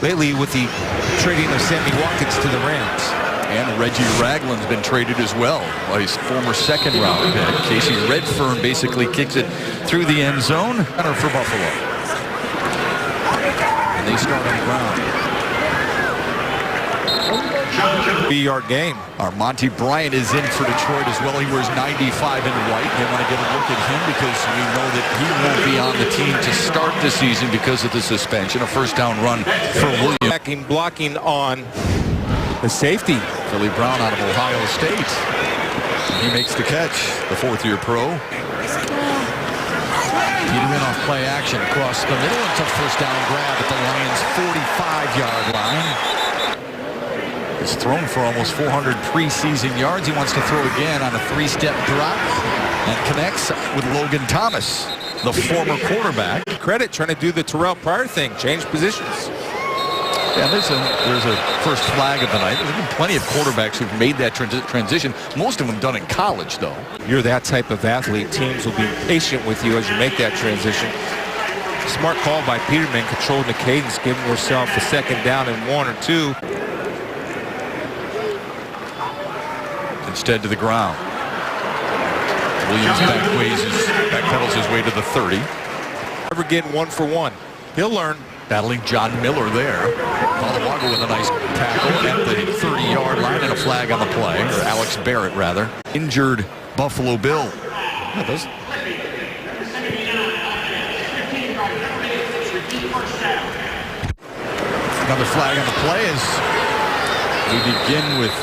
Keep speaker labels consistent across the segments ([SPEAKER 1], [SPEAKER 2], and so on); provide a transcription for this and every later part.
[SPEAKER 1] lately with the trading of Sammy Watkins to the Rams.
[SPEAKER 2] And Reggie Ragland's been traded as well. His former second-round pick. Casey Redfern basically kicks it through the end zone. For Buffalo. And they start on the ground.
[SPEAKER 1] 3-yard game.
[SPEAKER 2] Our Monty Bryant is in for Detroit as well. He wears 95 in white. They want to get a look at him because we know that he won't be on the team to start the season because of the suspension. A first down run for Williams.
[SPEAKER 1] Blocking on the safety.
[SPEAKER 2] Philly Brown out of Ohio State. He makes the catch, the fourth-year pro. Peterman off play action across the middle. It's a first down grab at the Lions' 45-yard line. He's thrown for almost 400 preseason yards. He wants to throw again on a three-step drop and connects with Logan Thomas, the former quarterback.
[SPEAKER 1] Credit trying to do the Terrell Pryor thing, change positions.
[SPEAKER 2] Yeah, there's a first flag of the night. There's been plenty of quarterbacks who've made that transition. Most of them done in college, though.
[SPEAKER 1] You're that type of athlete. Teams will be patient with you as you make that transition. Smart call by Peterman, controlling the cadence, giving yourself a second down and 1 or 2.
[SPEAKER 2] Instead to the ground. Williams backpedals his way to the 30.
[SPEAKER 1] Never getting 1 for 1. He'll learn.
[SPEAKER 2] Battling John Miller there. Colawago with a nice tackle at the 30-yard line and a flag on the play. Or Alex Barrett, rather. Injured Buffalo Bill. Yeah, another flag on the play as we begin with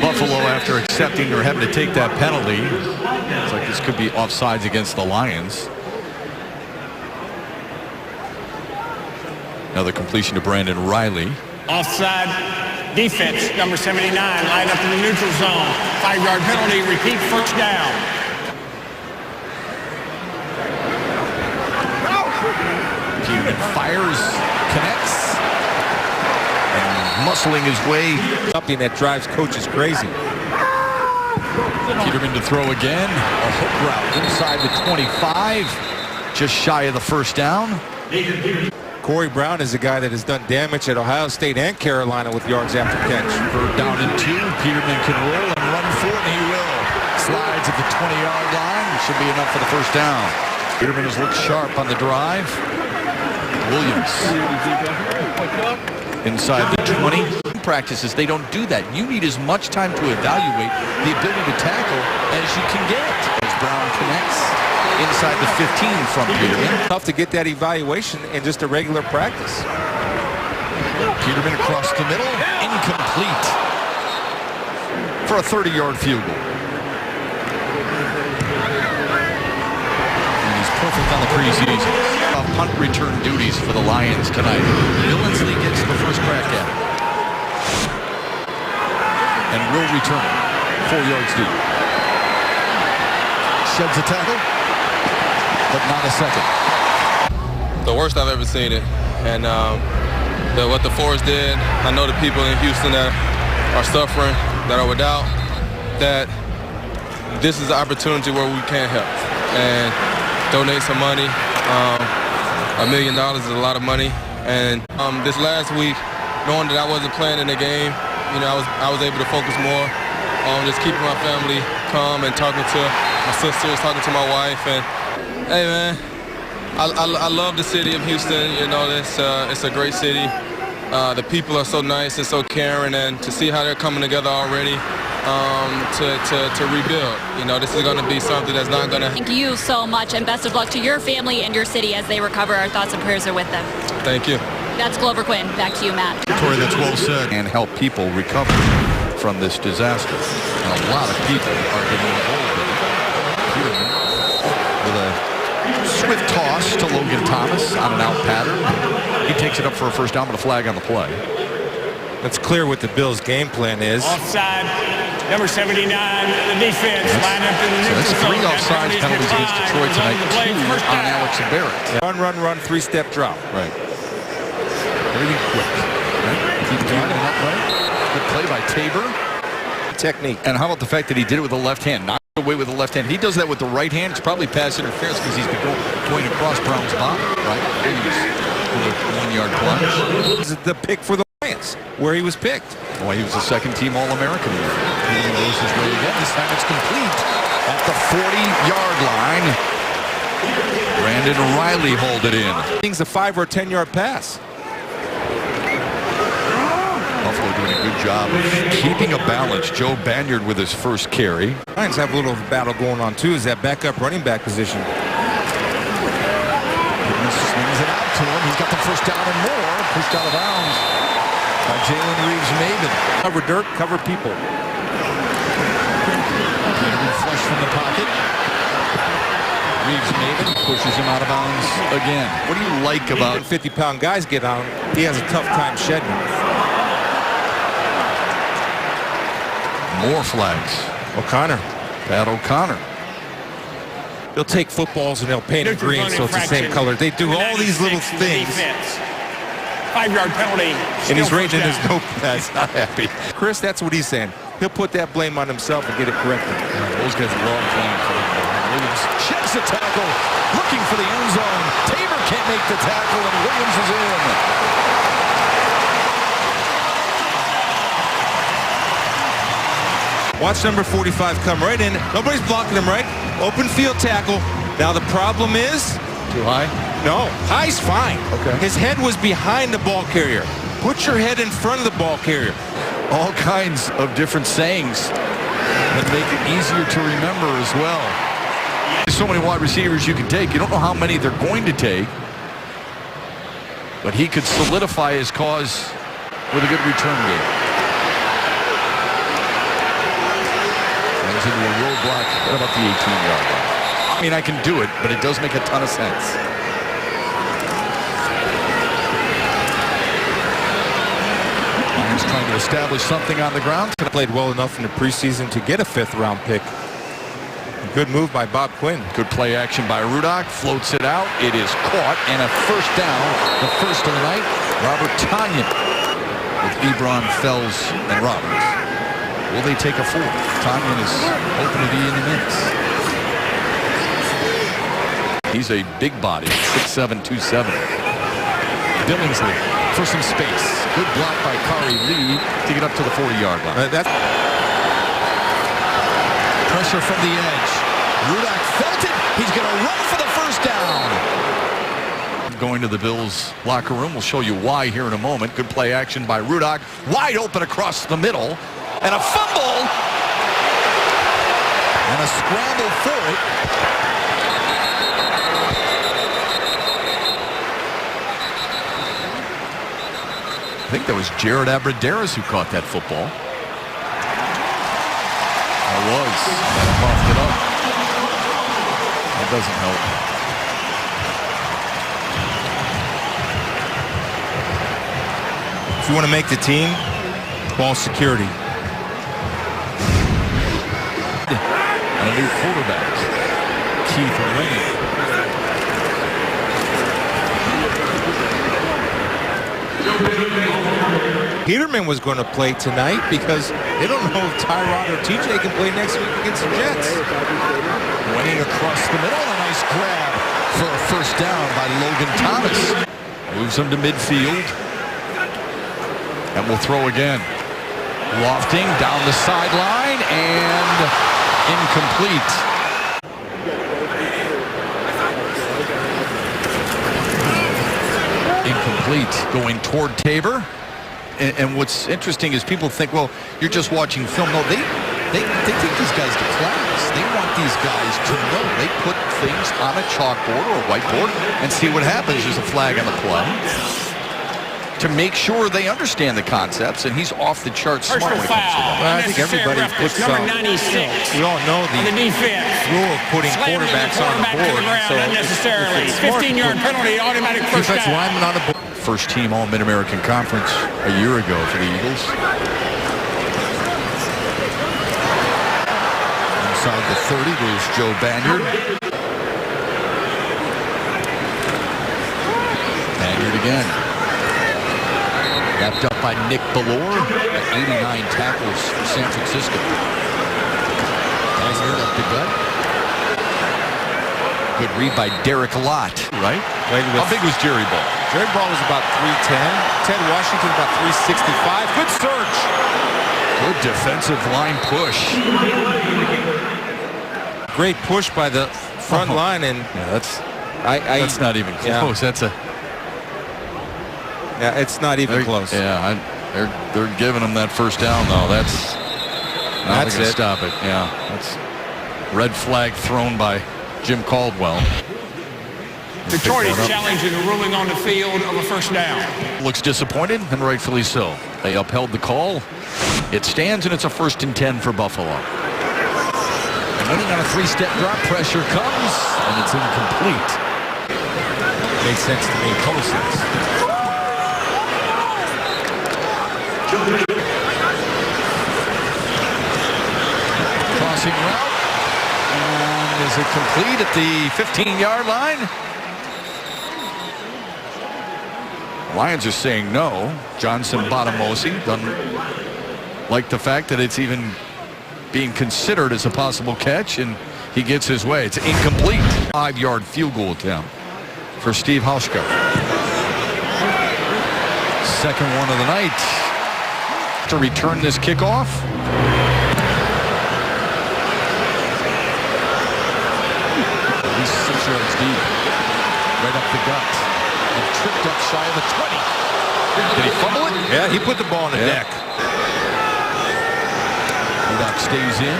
[SPEAKER 2] Buffalo after accepting or having to take that penalty. Looks like this could be offsides against the Lions. Another completion to Brandon Riley.
[SPEAKER 3] Offside defense, number 79, line up in the neutral zone. 5-yard penalty, repeat first down.
[SPEAKER 2] Peterman fires, connects, and muscling his way.
[SPEAKER 1] Something that drives coaches crazy.
[SPEAKER 2] Peterman to throw again. A hook route inside the 25. Just shy of the first down.
[SPEAKER 1] Corey Brown is a guy that has done damage at Ohio State and Carolina with yards after catch.
[SPEAKER 2] Third down and 2. Peterman can roll and run for it, and he will. Slides at the 20-yard line. Should be enough for the first down. Peterman has looked sharp on the drive. Williams inside the 20. Practices, they don't do that. You need as much time to evaluate the ability to tackle as you can get. As Brown connects inside the 15 from Peterman.
[SPEAKER 1] Tough to get that evaluation in just a regular practice.
[SPEAKER 2] Peterman across the middle, incomplete for a 30-yard field goal. And he's perfect on the preseason. Punt return duties for the Lions tonight. Billingsley gets the first crack at it. And will return 4 yards deep. Sheds a tackle, but not a second.
[SPEAKER 4] The worst I've ever seen it. And what the Force did, I know the people in Houston that are suffering, that are without, that this is an opportunity where we can help and donate some money. $1 million is a lot of money. And this last week, knowing that I wasn't playing in the game, you know, I was able to focus more on just keeping my family calm and talking to my sisters, talking to my wife. And hey, man, I love the city of Houston. You know, it's a great city. The people are so nice and so caring, and to see how they're coming together already to rebuild. You know, this is going to be something that's not going to.
[SPEAKER 5] Thank you so much, and best of luck to your family and your city as they recover. Our thoughts and prayers are with them.
[SPEAKER 4] Thank you.
[SPEAKER 5] That's Glover Quinn. Back to you, Matt.
[SPEAKER 2] Tori, that's well said. And help people recover from this disaster. And a lot of people are getting involved in it. With a swift toss to Logan Thomas on an out pattern. He takes it up for a first down with a flag on the play.
[SPEAKER 1] It's clear what the Bills' game plan is.
[SPEAKER 3] Offside, number 79, the defense, line up in the neutral
[SPEAKER 2] zone. That's 3 offside penalties against Detroit tonight, 2 on Alex Barrett.
[SPEAKER 1] Yeah. Run, 3-step drop.
[SPEAKER 2] Right. Everything quick. Right? Keep doing that right. Good play by Tabor.
[SPEAKER 1] Technique.
[SPEAKER 2] And how about the fact that he did it with the left hand? Knocked away with the left hand. He does that with the right hand. It's probably pass interference because he's been going across Brown's body. Right? with a 1-yard plunge.
[SPEAKER 1] This is the pick for the Lions, where he was picked.
[SPEAKER 2] Well, he was a second-team All-American. He goes his way again. This time it's complete at the 40-yard line. Brandon Riley hauled it in.
[SPEAKER 1] Things a 5 or 10-yard pass.
[SPEAKER 2] Buffalo doing a good job of keeping a balance. Joe Banyard with his first carry.
[SPEAKER 1] Lions have a little battle going on too. Is that backup running back position?
[SPEAKER 2] Swings it out to him. He's got the first down and more. Pushed out of bounds by Jalen Reeves-Maven.
[SPEAKER 1] Cover dirt, cover people.
[SPEAKER 2] Flush from the pocket. Reeves-Maven pushes him out of bounds again. What do you like about
[SPEAKER 1] 50-pound guys get on him? He has a tough time shedding.
[SPEAKER 2] more flags?
[SPEAKER 1] O'Connor.
[SPEAKER 2] Pat O'Connor.
[SPEAKER 1] They'll take footballs and they'll paint it green so it's the same color. They do all these little things.
[SPEAKER 3] 5-yard penalty.
[SPEAKER 1] And he's rating his notepads. Not happy. Chris, that's what he's saying. He'll put that blame on himself and get it corrected.
[SPEAKER 2] Those guys love playing for him. Williams checks the tackle, looking for the end zone. Tabor can't make the tackle, and Williams is in.
[SPEAKER 1] Watch number 45 come right in. Nobody's blocking him, right? Open field tackle. Now the problem is...
[SPEAKER 2] Too high?
[SPEAKER 1] No, high's fine.
[SPEAKER 2] Okay.
[SPEAKER 1] His head was behind the ball carrier. Put your head in front of the ball carrier.
[SPEAKER 2] All kinds of different sayings that make it easier to remember as well. There's so many wide receivers you can take. You don't know how many they're going to take. But he could solidify his cause with a good return game. Runs into a roadblock at about the 18-yard line. I mean, I can do it, but it does make a ton of sense. Lions trying to establish something on the ground.
[SPEAKER 1] Played well enough in the preseason to get a 5th-round pick. Good move by Bob Quinn.
[SPEAKER 2] Good play action by Rudock. Floats it out. It is caught. And a first down. The first of the night. Robert Tonyan with Ebron, Fells, and Roberts. Will they take a 4th? Tonyan is hoping to be in the mix. He's a big body. 6'7", 270. Billingsley for some space. Good block by Kari Lee to get up to the 40-yard line. Pressure from the edge. Rudock felt it. He's going to run for the first down. Going to the Bills locker room. We'll show you why here in a moment. Good play action by Rudock. Wide open across the middle. And a fumble. And a scramble for it. I think that was Jared Abradaris who caught that football. That was. Coughed it up. That doesn't help.
[SPEAKER 1] If you want to make the team, ball security.
[SPEAKER 2] And a new quarterback, Keith Rainey.
[SPEAKER 1] Peterman was going to play tonight because they don't know if Tyrod or TJ can play next week against the Jets.
[SPEAKER 2] Winning across the middle, a nice grab for a first down by Logan Thomas. Moves him to midfield. And will throw again. Lofting down the sideline and incomplete. Incomplete. Going toward Tabor. And what's interesting is people think, well, you're just watching film. No, they take these guys to class. They want these guys to know. They put things on a chalkboard or a whiteboard and see what happens. There's a flag on the play to make sure they understand the concepts, and he's off the charts smart when it comes to that.
[SPEAKER 1] Well, I think everybody puts
[SPEAKER 3] number 96.
[SPEAKER 1] We all know the
[SPEAKER 3] defense.
[SPEAKER 1] rule of putting quarterbacks on the board.
[SPEAKER 3] So unnecessarily. 15-yard penalty, automatic first
[SPEAKER 1] defensive
[SPEAKER 3] down.
[SPEAKER 1] lineman on the board.
[SPEAKER 2] First team All-Mid-American Conference a year ago for the Eagles. Inside the 30 goes Joe Banyard. Banyard again. Wrapped up by Nick Ballore at 89 tackles for San Francisco. Banyard up the gut. Good read by Derek Lott, right? How big was Jerry Ball?
[SPEAKER 1] Jerry Ball was about 310. Ted Washington about 365. Good surge.
[SPEAKER 2] Good defensive line push.
[SPEAKER 1] Great push by the front line, and
[SPEAKER 2] that's not even close.
[SPEAKER 1] Yeah. It's not even close.
[SPEAKER 2] Yeah, they're giving him that first down though. That's going to stop it. Yeah, that's red flag thrown by Jim Caldwell.
[SPEAKER 3] Detroit is challenging a ruling on the field of a first down.
[SPEAKER 2] Looks disappointed, and rightfully so. They upheld the call. It stands, and it's a 1st and 10 for Buffalo. And winning on a 3-step drop, pressure comes, and it's incomplete.
[SPEAKER 1] Makes sense to me. Total sense.
[SPEAKER 2] Crossing route. And is it complete at the 15-yard line? Lions are saying no. Johnson Botamosi doesn't like the fact that it's even being considered as a possible catch, and he gets his way. It's incomplete. 5-yard field goal attempt for Steve Hauschka. Second one of the night. To return this kickoff. At least 6 yards deep. Right up the gut. And tripped up shy of the 20. Did he fumble it?
[SPEAKER 1] Yeah, he put the ball on the deck.
[SPEAKER 2] Rudock stays in.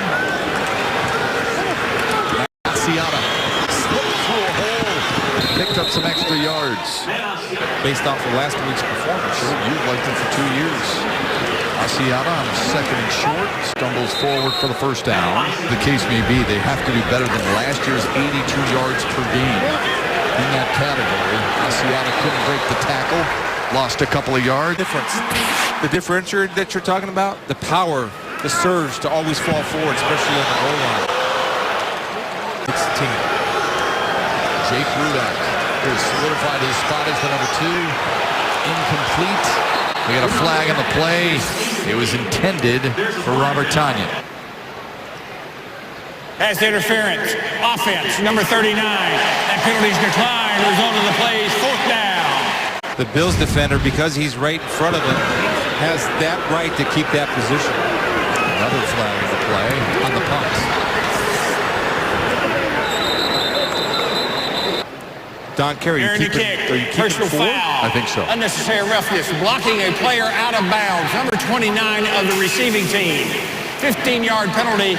[SPEAKER 2] Asiata slipped through a hole. Picked up some extra yards.
[SPEAKER 1] Based off of last week's performance.
[SPEAKER 2] Sure, you've liked him for 2 years. Asiata on 2nd and short. Stumbles forward for the first down. The case may be they have to do better than last year's 82 yards per game. In that category, Asiata couldn't break the tackle, lost a couple of yards.
[SPEAKER 1] The differentiator that you're talking about, the power, the surge to always fall forward, especially on the goal line. 16.
[SPEAKER 2] Jake Rudock has solidified his spot as the number 2. Incomplete. We got a flag on the play. It was intended for Robert Tonyan.
[SPEAKER 3] Pass interference. Offense, number 39. That penalty's declined. Result of the play is 4th down.
[SPEAKER 1] The Bills defender, because he's right in front of him, has that right to keep that position.
[SPEAKER 2] Another flag on the play on the punt.
[SPEAKER 1] Don Carey, are you keeping
[SPEAKER 3] Personal foul.
[SPEAKER 2] I think so.
[SPEAKER 3] Unnecessary roughness. Blocking a player out of bounds. Number 29 of the receiving team. 15-yard penalty.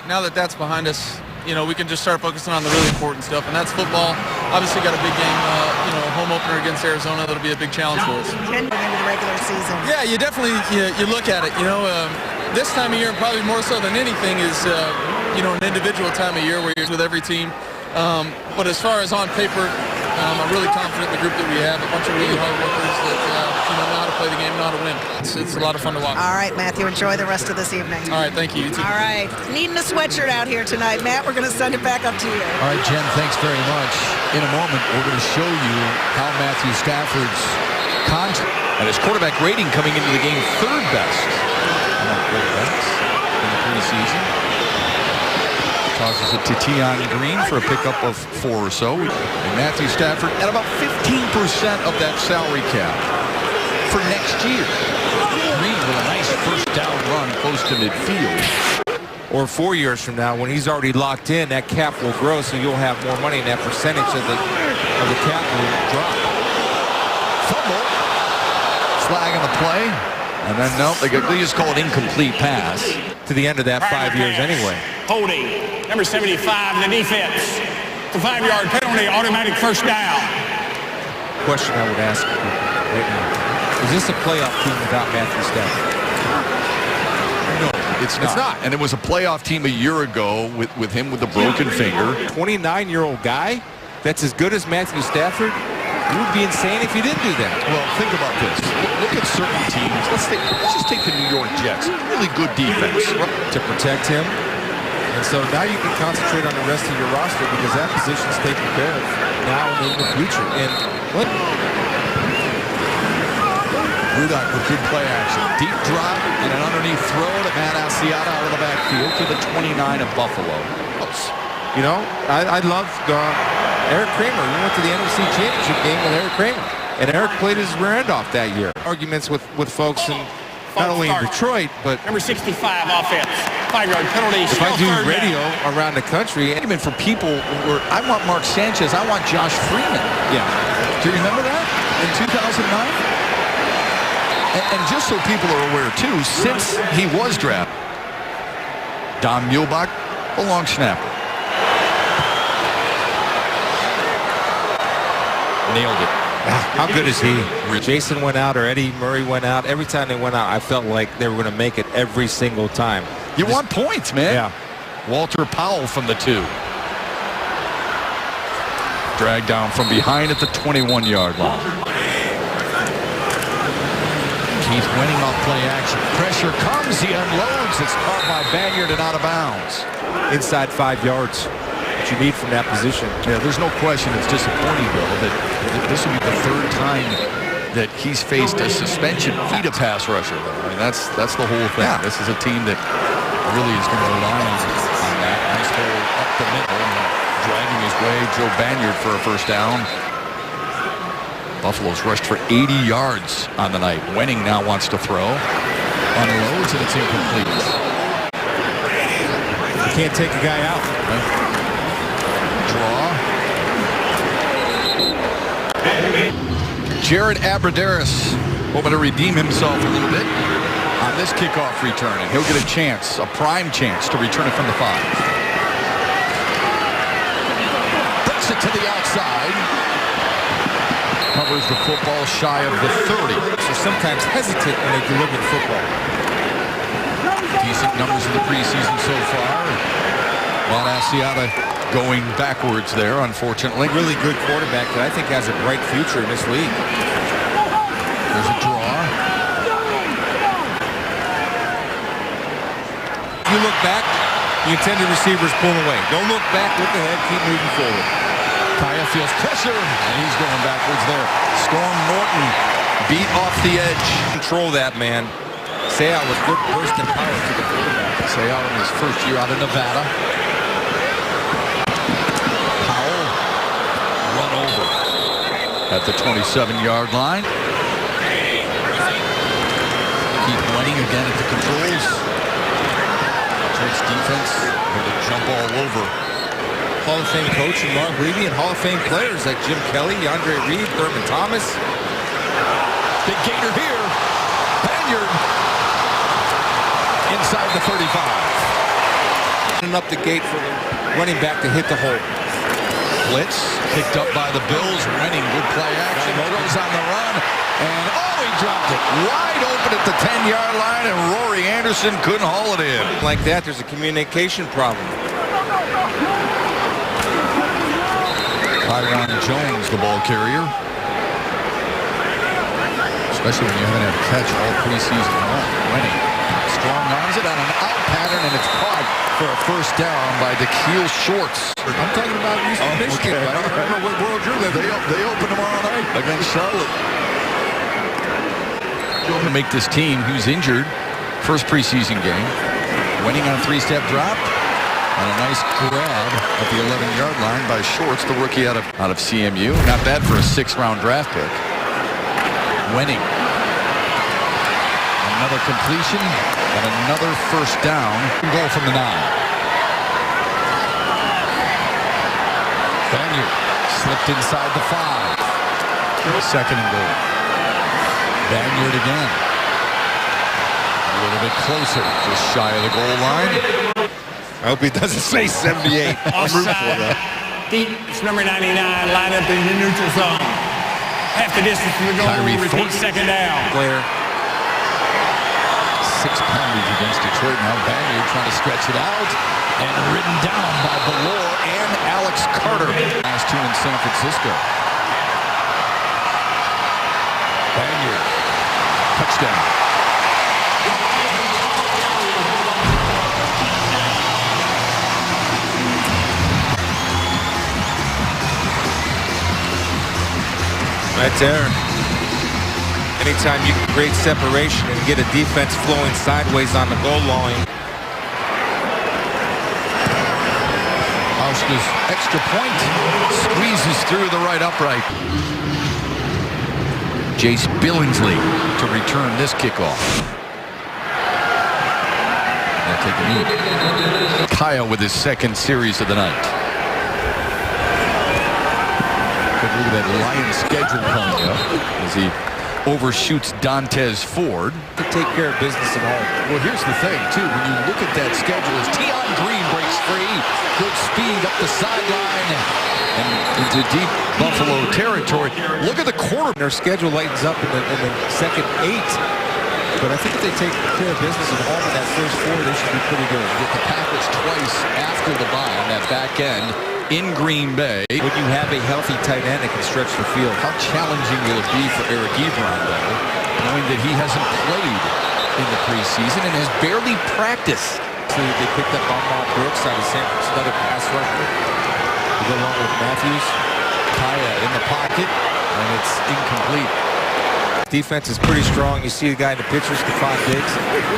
[SPEAKER 6] Now that that's behind us, we can just start focusing on the really important stuff, and that's football. Obviously got a big game, home opener against Arizona. That'll be a big challenge for us.
[SPEAKER 7] Into the regular season.
[SPEAKER 6] Yeah, you definitely you look at it. This time of year, probably more so than anything, is an individual time of year where you're with every team. But as far as on paper, I'm really confident in the group that we have. A bunch of really hard workers that know how to play the game, know how to win. It's a lot of fun to watch.
[SPEAKER 7] All right, Matthew, enjoy the rest of this evening.
[SPEAKER 6] All right, thank you. You too.
[SPEAKER 7] All right, needing a sweatshirt out here tonight, Matt. We're going to send it back up to you.
[SPEAKER 2] All right, Jen, thanks very much. In a moment, we're going to show you how Matthew Stafford's contract and his quarterback rating coming into the game 3rd best among quarterbacks in the preseason. Tosses it to Tion Green for a pickup of 4 or so. And Matthew Stafford at about 15% of that salary cap for next year. Green with a nice first down run close to midfield.
[SPEAKER 1] Or 4 years from now, when he's already locked in, that cap will grow, so you'll have more money, and that percentage of the cap will drop.
[SPEAKER 2] Fumble. Flag on the play. And then, no, they just call it incomplete pass.
[SPEAKER 1] To the end of that 5 years anyway.
[SPEAKER 3] Holding. Number 75 in the defense. The 5-yard penalty, automatic first down.
[SPEAKER 1] Question I would ask you right now. Is this a playoff team without Matthew Stafford?
[SPEAKER 2] No, it's not. And it was a playoff team a year ago with him with the broken finger.
[SPEAKER 1] 29-year-old guy that's as good as Matthew Stafford? You would be insane if you didn't do that.
[SPEAKER 2] Well, think about this. Look at certain teams. Let's just take the New York Jets. Really good defense.
[SPEAKER 1] To protect him. And so now you can concentrate on the rest of your roster because that position's taken care of now and in the future. And what?
[SPEAKER 2] Rudock with good play action. Deep drop and an underneath throw to Matt Asiata out of the backfield to the 29 of Buffalo.
[SPEAKER 1] I love Eric Kramer. We went to the NFC Championship game with Eric Kramer. And Eric played his rear end off that year. Arguments with folks in not only in Detroit, but
[SPEAKER 3] Number 65, offense. 5-yard penalty.
[SPEAKER 1] if I do radio around the country.
[SPEAKER 2] Argument for people who were, I want Mark Sanchez, I want Josh Freeman.
[SPEAKER 1] Yeah.
[SPEAKER 2] Do you remember that in 2009? And just so people are aware, too, since he was drafted, Don Muehlbach, a long snapper. Nailed it.
[SPEAKER 1] How good is he? Jason went out or Eddie Murray went out. Every time they went out, I felt like they were going to make it every single time.
[SPEAKER 2] You want points, man.
[SPEAKER 1] Yeah.
[SPEAKER 2] Walter Powell from the 2. Dragged down from behind at the 21-yard line. Keith Winning off play action. Pressure comes. He unloads. It's caught by Banyard and out of bounds.
[SPEAKER 1] Inside 5 yards. What you need from that position.
[SPEAKER 2] Yeah, there's no question it's disappointing, though, that this will be the 3rd time that he's faced a suspension. Feed a pass rusher, though. I mean, that's the whole thing. Yeah. This is a team that really is going to rely on that. Nice hole up the middle and dragging his way. Joe Banyard for a first down. Buffalo's rushed for 80 yards on the night. Wenning now wants to throw. Unloads, and it's incomplete.
[SPEAKER 1] You can't take a guy out.
[SPEAKER 2] Draw. Jared Abbrederis hoping to redeem himself a little bit on this kickoff return, and he'll get a chance, a prime chance, to return it from the 5. Puts it to the outside. Covers the football shy of the 30.
[SPEAKER 1] So sometimes hesitant when they deliver the football.
[SPEAKER 2] Decent numbers in the preseason so far. Juan Asiata going backwards there, unfortunately.
[SPEAKER 1] Really good quarterback that I think has a bright future in this league.
[SPEAKER 2] There's a draw.
[SPEAKER 1] You look back, the intended receivers pull away. Don't look back, look ahead, keep moving forward.
[SPEAKER 2] Kaya feels pressure, and he's going backwards there. Storm Norton beat off the edge.
[SPEAKER 1] Control that, man. Sayal with good burst and power to the quarterback.
[SPEAKER 2] Sayal in his first year out of Nevada. Powell run over at the 27-yard line. Keith Wenning again at the controls. Detroit's defense going to jump all over.
[SPEAKER 1] Hall of Fame coach and Mark Levy, and Hall of Fame players like Jim Kelly, Andre Reed, Thurman Thomas.
[SPEAKER 2] Big gainer here. Banyard inside the 35.
[SPEAKER 1] And up the gate for the running back to hit the hole.
[SPEAKER 2] Blitz picked up by the Bills. Wenning, good play action. Throws on the run. And he dropped it. Wide open at the 10-yard line, and Rory Anderson couldn't haul it in.
[SPEAKER 1] Like that, there's a communication problem.
[SPEAKER 2] Tyron Jones, the ball carrier. Especially when you haven't had a catch all preseason long. Wenning strong arms it on an out pattern, and it's caught for a first down by Da'Keil Shorts.
[SPEAKER 1] I'm talking about Eastern Michigan.
[SPEAKER 2] Okay.
[SPEAKER 1] I don't know what world you're living in.
[SPEAKER 2] They open tomorrow night against Charlotte. To make this team, who's injured, first preseason game. Wenning on a 3-step drop. And a nice grab at the 11-yard line by Shorts, the rookie out of CMU. Not bad for a 6th-round draft pick. Wenning. Another completion and another first down. Goal from the 9. Banyard slipped inside the 5. 2nd and goal. Banyard again. A little bit closer, just shy of the goal line.
[SPEAKER 1] I hope he doesn't say 78. I'm rooting for that.
[SPEAKER 3] It's number 99, line up in the neutral zone. Half the distance to the goal, repeat 2nd down.
[SPEAKER 1] Blair.
[SPEAKER 2] 6 poundage against Detroit. Now Banyard trying to stretch it out. And ridden down by Ballore and Alex Carter. Last 2 in San Francisco. Banyard. Touchdown.
[SPEAKER 1] Right there. Anytime you can create separation and get a defense flowing sideways on the goal line.
[SPEAKER 2] Nebraska's extra point squeezes through the right upright. Jace Billingsley to return this kickoff. They'll take a knee. Kyle with his second series of the night. Good look at that Lions schedule coming up as he overshoots Dantes Ford.
[SPEAKER 1] To take care of business at home.
[SPEAKER 2] Well, here's the thing, too. When you look at that schedule, as Tion Green breaks free, good speed up the sideline and into deep Buffalo territory. Look at the quarter.
[SPEAKER 1] Their schedule lightens up in the second 8. But I think if they take care of business at home in that first 4, they should be pretty good.
[SPEAKER 2] Get the Packers twice after the bye on that back end in Green Bay.
[SPEAKER 1] When you have a healthy tight end that can stretch the field.
[SPEAKER 2] How challenging will it be for Eric Ebron, though, knowing that he hasn't played in the preseason and has barely practiced?
[SPEAKER 1] So they picked up Ahmad Brooks out of San Francisco, another pass rusher. To go along with Matthews.
[SPEAKER 2] Kaya in the pocket, and it's incomplete.
[SPEAKER 1] Defense is pretty strong. You see the guy in the picture, Stephon Diggs.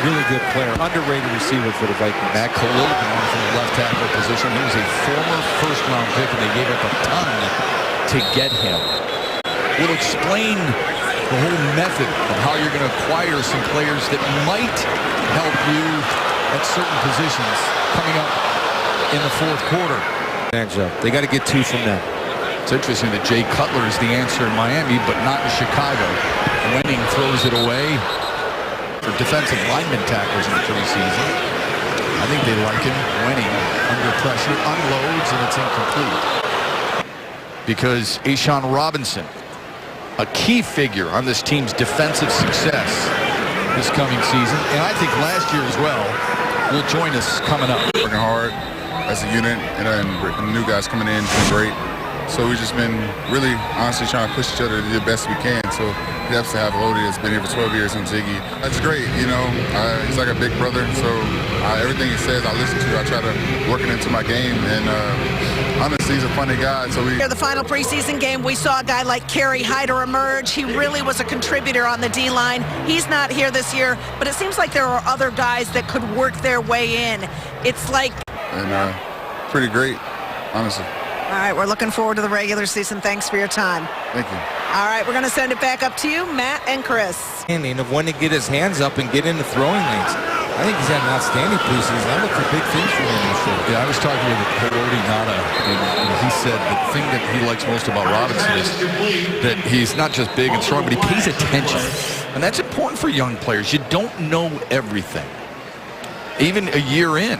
[SPEAKER 1] Really good player. Underrated receiver for the Vikings.
[SPEAKER 2] Matt Khalil going from the left tackle position. He was a former first-round pick, and they gave up a ton to get him. Will explain the whole method of how you're going to acquire some players that might help you at certain positions coming up in the fourth quarter.
[SPEAKER 1] They got to get 2 from them.
[SPEAKER 2] It's interesting that Jay Cutler is the answer in Miami, but not in Chicago. Wenning throws it away for defensive lineman tackles in the preseason. I think they like him. Wenning under pressure, unloads, and it's incomplete. Because Ashawn Robinson, a key figure on this team's defensive success this coming season, and I think last year as well, will join us coming up.
[SPEAKER 8] Working hard as a unit, and the new guys coming in doing great. So we've just been really honestly trying to push each other to do the best we can. So we have to have Lodi that's been here for 12 years and Ziggy. That's great, you know. He's like a big brother. So everything he says I listen to. I try to work it into my game. And honestly, he's a funny guy. So
[SPEAKER 7] Here, the final preseason game, we saw a guy like Kerry Hyder emerge. He really was a contributor on the D-line. He's not here this year, but it seems like there are other guys that could work their way in. It's like...
[SPEAKER 8] And pretty great, honestly.
[SPEAKER 7] All right, we're looking forward to the regular season. Thanks for your time.
[SPEAKER 8] Thank you.
[SPEAKER 7] All right, we're going to send it back up to you, Matt and Chris.
[SPEAKER 1] Of when to get his hands up and get into throwing lanes. I think he's had an outstanding preseason. I look for big things from him this year.
[SPEAKER 2] Yeah, I was talking with Peloti Nada, and he said the thing that he likes most about Robinson is that he's not just big and strong, but he pays attention. And that's important for young players. You don't know everything. Even a year in.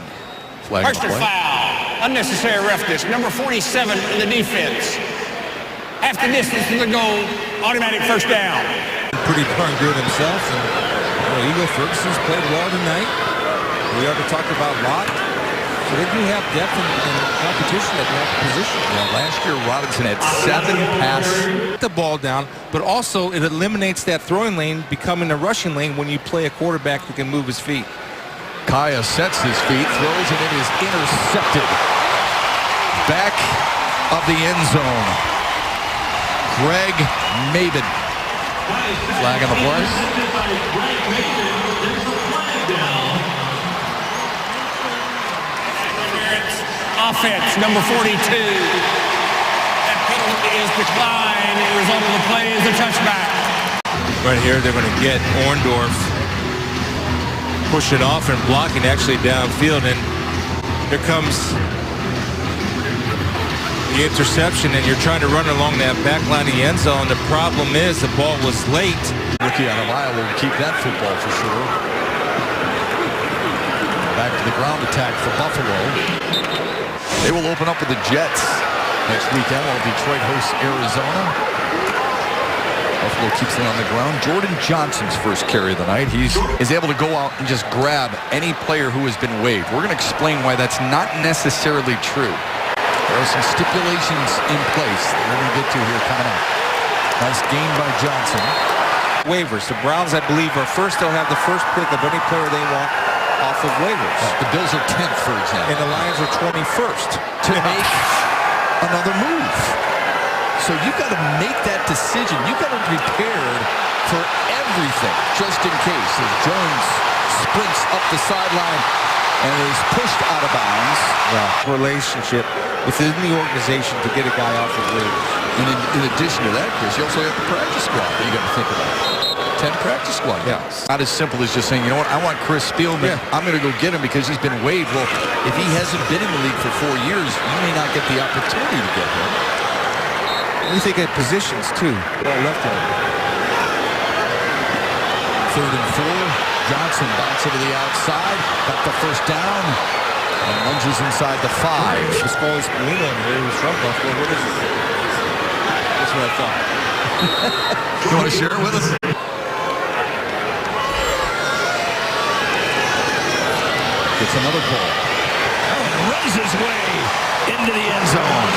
[SPEAKER 3] Personal foul. Unnecessary roughness. Number 47 in the defense. Half the distance to the goal. Automatic first down.
[SPEAKER 1] Pretty darn good himself. And Ego Ferguson's played well tonight. We already talked about Lott. So they do have depth and competition at that position.
[SPEAKER 2] Yeah, last year Robinson had 7 passes.
[SPEAKER 1] Get the ball down, but also it eliminates that throwing lane becoming a rushing lane when you play a quarterback that can move his feet.
[SPEAKER 2] Kaya sets his feet, throws, and it is intercepted. Back of the end zone. Greg Maben. Flag on the play.
[SPEAKER 3] Offense, number 42. That penalty is declined. The result of the play is a touchback.
[SPEAKER 1] Right here, they're going to get Orndorff pushing off and blocking actually downfield, and here comes the interception, and you're trying to run along that back line of the end zone. The problem is the ball was late.
[SPEAKER 2] Rookie out of Iowa will keep that football for sure. Back to the ground attack for Buffalo. They will open up with the Jets next weekend while Detroit hosts Arizona. Buffalo keeps it on the ground. Jordan Johnson's first carry of the night. He is able to go out and just grab any player who has been waived. We're going to explain why that's not necessarily true. There are some stipulations in place that we're going to get to here coming up. Nice gain by Johnson.
[SPEAKER 1] Waivers. The Browns, I believe, are first. They'll have the first pick of any player they want off of waivers.
[SPEAKER 2] The Bills are 10th, for example.
[SPEAKER 1] And the Lions are 21st.
[SPEAKER 2] To make another move. So you've got to make that decision. You've got to be prepared for everything, just in case. As Jones sprints up the sideline and is pushed out of bounds.
[SPEAKER 1] Relationship within the organization to get a guy off the waivers.
[SPEAKER 2] And in addition to that, Chris, you also have the practice squad that you got to think about. 10 practice squad guys. Not as simple as just saying, you know what, I want Chris Spielman.
[SPEAKER 1] Yeah.
[SPEAKER 2] I'm going to go get him because he's been waived. Well, if he hasn't been in the league for 4 years, you may not get the opportunity to get him.
[SPEAKER 1] You think at positions, too. Ball left hand.
[SPEAKER 2] 3rd and 4. Johnson bouncing to the outside. Got the first down. And lunges inside the 5.
[SPEAKER 1] This ball is Lino here. Who's from Buffalo. What is it? That's what I thought.
[SPEAKER 2] You want to share it with us? Gets another ball. And runs his way into the end zone.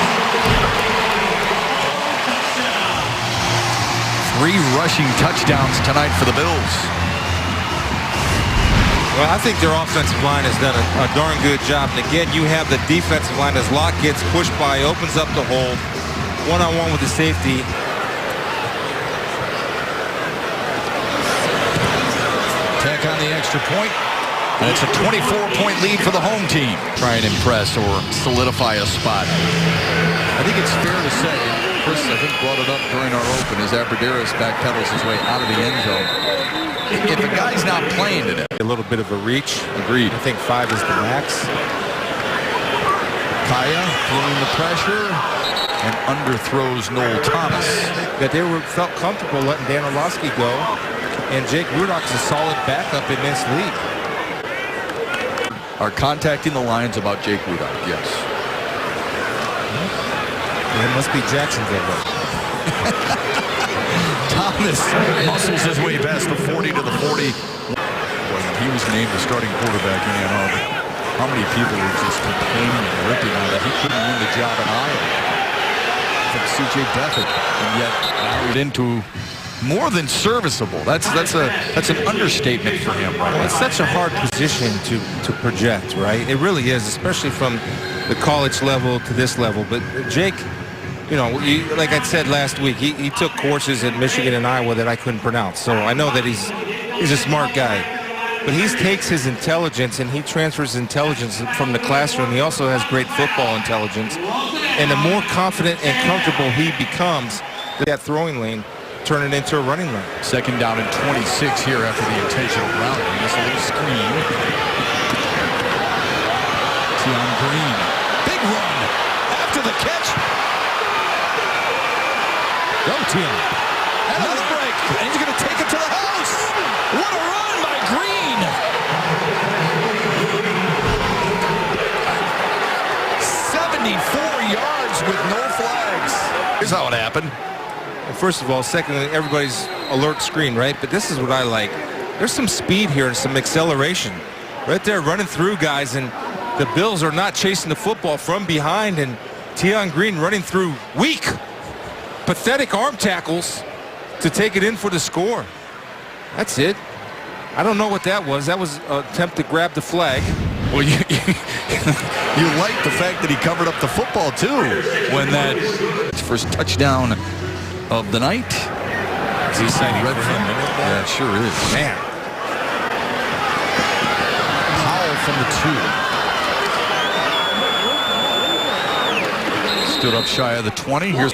[SPEAKER 2] 3 rushing touchdowns tonight for the Bills.
[SPEAKER 1] Well, I think their offensive line has done a darn good job. And again, you have the defensive line as Locke gets pushed by, opens up the hole. One-on-one with the safety.
[SPEAKER 2] Tack on the extra point. And it's a 24-point lead for the home team. Try and impress or solidify a spot. I think it's fair to say, Chris, I think, brought it up during our open as Abrederis backpedals his way out of the end zone. If a guy's not playing today.
[SPEAKER 1] A little bit of a reach.
[SPEAKER 2] Agreed.
[SPEAKER 1] I think 5 is the max.
[SPEAKER 2] Kaya feeling the pressure and underthrows Noel Thomas.
[SPEAKER 1] That they felt comfortable letting Dan Orlovsky go. And Jake Rudock's a solid backup in this league.
[SPEAKER 2] Are contacting the Lions about Jake Rudock, yes.
[SPEAKER 1] It must be Jacksonville.
[SPEAKER 2] Thomas muscles his way past the 40 to the 40. When he was named the starting quarterback in Ann Arbor, how many people were just complaining and ripping on that he couldn't win the job in Iowa from C.J. Beathard, and yet now into more than serviceable. That's an understatement for him right now.
[SPEAKER 1] It's such a hard position to project, right? It really is, especially from the college level to this level. But Jake, you know, like I said last week, he took courses at Michigan and Iowa that I couldn't pronounce. So I know that he's a smart guy. But he takes his intelligence and he transfers intelligence from the classroom. He also has great football intelligence. And the more confident and comfortable he becomes, that throwing lane, turn it into a running lane.
[SPEAKER 2] 2nd down and 26 here after the intentional grounding. It's a little screen. Tion Green. Big run after the catch.
[SPEAKER 1] Go, Tion.
[SPEAKER 2] Another break. And he's going to take it to the house. What a run by Green. 74 yards with no flags. Here's how it happened.
[SPEAKER 1] First of all, secondly, everybody's alert screen, right? But this is what I like. There's some speed here and some acceleration. Right there running through guys, and the Bills are not chasing the football from behind, and Tion Green running through weak, pathetic arm tackles to take it in for the score. That's it. I don't know what that was. That was an attempt to grab the flag.
[SPEAKER 2] Well, you like the fact that he covered up the football, too, when that first touchdown of the night.
[SPEAKER 1] Is he signing
[SPEAKER 2] red for him? Yeah, it sure is.
[SPEAKER 1] Man.
[SPEAKER 2] Powell from the 2. Stood up shy of the 20. Here's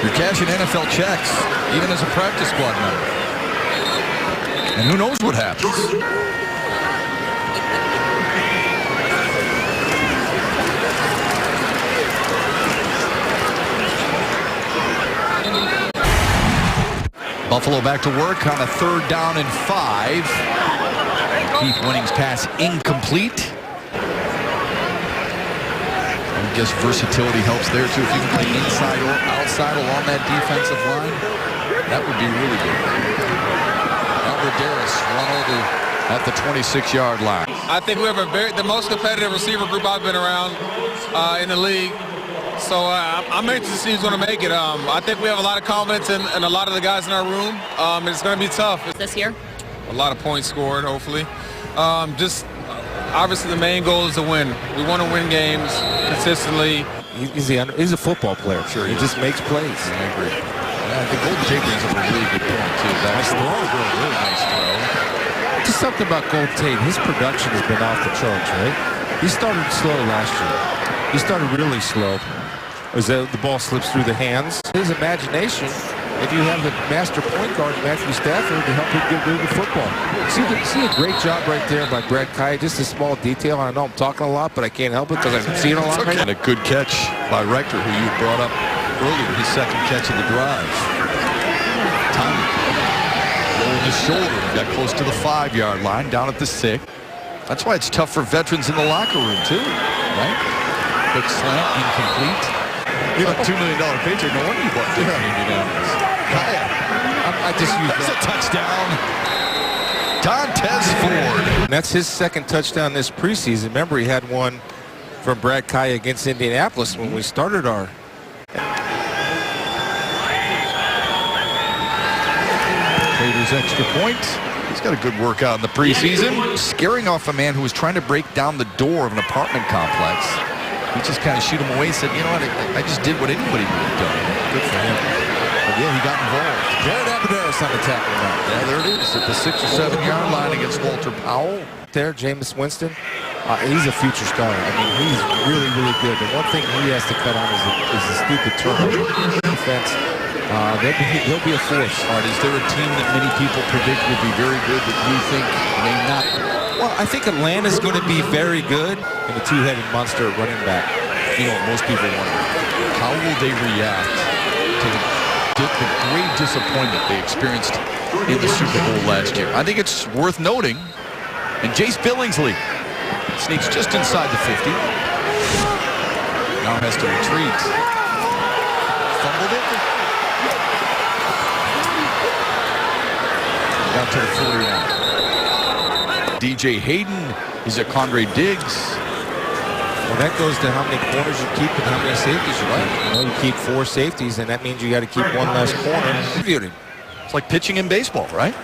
[SPEAKER 2] you're cashing NFL checks, even as a practice squad member. And who knows what happens. Buffalo back to work on a 3rd down and 5. Keith Winning's pass incomplete. I guess versatility helps there too. If you can play inside or outside along that defensive line, that would be really good. Abrederis run over at the 26-yard line.
[SPEAKER 9] I think we have the most competitive receiver group I've been around in the league. So I'm anxious to see who's going to make it. I think we have a lot of confidence in a lot of the guys in our room. It's going to be tough.
[SPEAKER 5] This year?
[SPEAKER 9] A lot of points scored, hopefully. Just obviously the main goal is to win. We want to win games consistently.
[SPEAKER 1] He's a football player.
[SPEAKER 2] Sure,
[SPEAKER 1] he just makes plays.
[SPEAKER 2] I agree. The Golden Tate brings up a really good point, too. Nice throw. Really nice throw.
[SPEAKER 1] Just something about Gold Tate. His production has been off the charts, right? He started slow last year. He started really slow. As the ball slips through the hands. His imagination, if you have the master point guard, Matthew Stafford, to help him get rid of the football. See a great job right there by Brad Kaya. Just a small detail. I know I'm talking a lot, but I can't help it because I'm seeing a lot right now.
[SPEAKER 2] And a good catch by Rector, who you brought up earlier, his second catch of the drive. Tommy rolling his shoulder. Got close to the 5-yard line, down at the 6. That's why it's tough for veterans in the locker room, too, right? Quick slant, incomplete. You know, $2 million paycheck. No wonder you bought Indianapolis. Kaya.
[SPEAKER 1] I just used
[SPEAKER 2] That's a touchdown. Dontez Ford.
[SPEAKER 1] That's his second touchdown this preseason. Remember, he had one from Brad Kaya against Indianapolis when we started our.
[SPEAKER 2] Raiders extra point. He's got a good workout in the preseason. Scaring off a man who was trying to break down the door of an apartment complex. He just kind of shoot him away and said, you know what, I just did what anybody would have done. Good for him. But yeah, he got involved.
[SPEAKER 1] Jared Abaderis on the tackle now.
[SPEAKER 2] Yeah, there it is at the 6 or 7 yard line against Walter Powell.
[SPEAKER 1] There, Jameis Winston. He's a future star. I mean, he's really, really good. The one thing he has to cut on is the stupid turnover defense. He'll be a force.
[SPEAKER 2] All right, is there a team that many people predict will be very good that you think may not?
[SPEAKER 1] Well, I think Atlanta's going to be very good. And the two-headed monster running back.
[SPEAKER 2] You know, most people wonder, how will they react to the great disappointment they experienced in the Super Bowl last year? I think it's worth noting. And Jace Billingsley sneaks just inside the 50. Now has to retreat. Fumbled it. Down to the 49. DJ Hayden is at Condre Diggs.
[SPEAKER 1] Well, that goes to how many corners you keep and how many safeties you keep. You know, you keep 4 safeties, and that means you got to keep one less corner.
[SPEAKER 2] It's like pitching in baseball, right?
[SPEAKER 1] I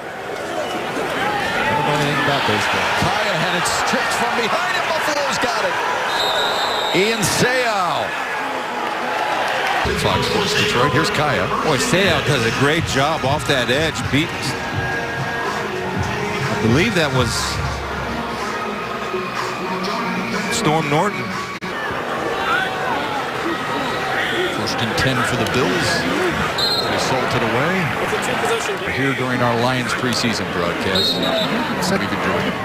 [SPEAKER 1] don't know anything about baseball.
[SPEAKER 2] Kaya had it stripped from behind him. Buffalo's got it. Ian Seau. Fox Sports Detroit. Here's Kaya.
[SPEAKER 1] Boy, Seau does a great job off that edge. I believe that was Storm Norton.
[SPEAKER 2] 1st and 10 for the Bills. They salted away. We're here during our Lions preseason broadcast.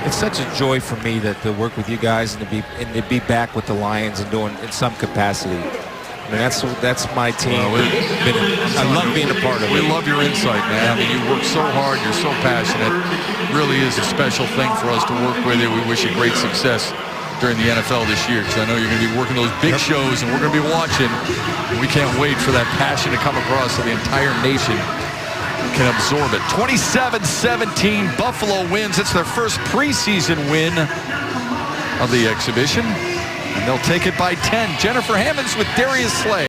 [SPEAKER 1] It's such a joy for me to work with you guys and to be back with the Lions and doing in some capacity. I mean, that's my team. I love being a part of it.
[SPEAKER 2] We love your insight, man. I mean, you work so hard. You're so passionate. It really is a special thing for us to work with you. We wish you great success during the NFL this year, because I know you're going to be working those big shows, and we're going to be watching. And we can't wait for that passion to come across so the entire nation can absorb it. 27-17, Buffalo wins. It's their first preseason win of the exhibition, and they'll take it by 10. Jennifer Hammonds with Darius Slay.